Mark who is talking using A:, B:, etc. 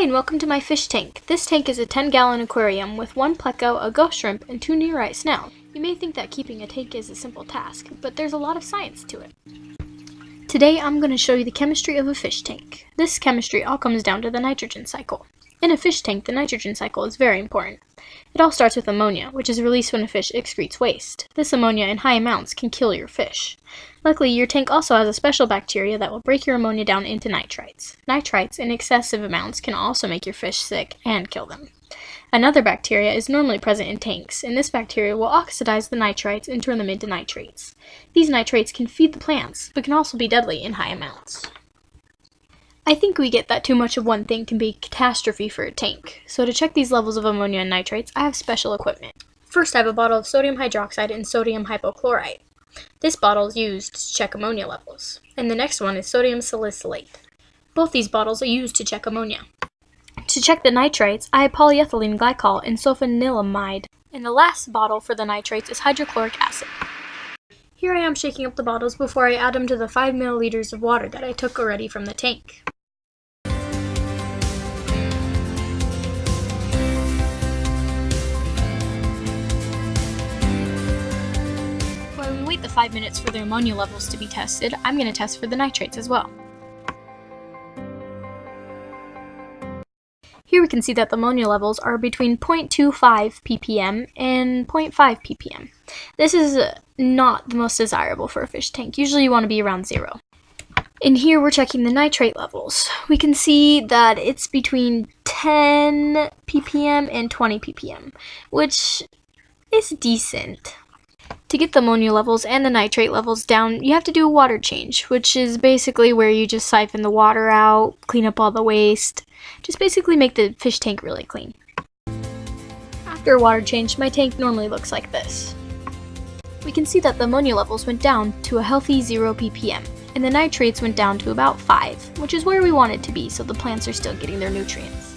A: and welcome to my fish tank. This tank is a 10-gallon aquarium with 1 pleco, a ghost shrimp, and 2 nearite snails. You may think that keeping a tank is a simple task, but there's a lot of science to it. Today I'm going to show you the chemistry of a fish tank. This chemistry all comes down to the nitrogen cycle. In a fish tank, the nitrogen cycle is very important. It all starts with ammonia, which is released when a fish excretes waste. This ammonia in high amounts can kill your fish. Luckily, your tank also has a special bacteria that will break your ammonia down into nitrites. Nitrites in excessive amounts can also make your fish sick and kill them. Another bacteria is normally present in tanks, and this bacteria will oxidize the nitrites and turn them into nitrates. These nitrates can feed the plants, but can also be deadly in high amounts. I think we get that too much of one thing can be a catastrophe for a tank. So to check these levels of ammonia and nitrates, I have special equipment. First, I have a bottle of sodium hydroxide and sodium hypochlorite. This bottle is used to check ammonia levels. And the next one is sodium salicylate. Both these bottles are used to check ammonia. To check the nitrates, I have polyethylene glycol and sulfanilamide. And the last bottle for the nitrates is hydrochloric acid. Here I am shaking up the bottles before I add them to the 5 milliliters of water that I took already from the tank. While we wait the 5 minutes for the ammonia levels to be tested, I'm going to test for the nitrates as well. Here we can see that the ammonia levels are between 0.25 ppm and 0.5 ppm. This is not the most desirable for a fish tank. Usually you want to be around 0. And here we're checking the nitrate levels. We can see that it's between 10 ppm and 20 ppm, which is decent. To get the ammonia levels and the nitrate levels down, you have to do a water change, which is basically where you just siphon the water out, clean up all the waste, just basically make the fish tank really clean. After a water change, my tank normally looks like this. We can see that the ammonia levels went down to a healthy 0 ppm, and the nitrates went down to about 5, which is where we want it to be so the plants are still getting their nutrients.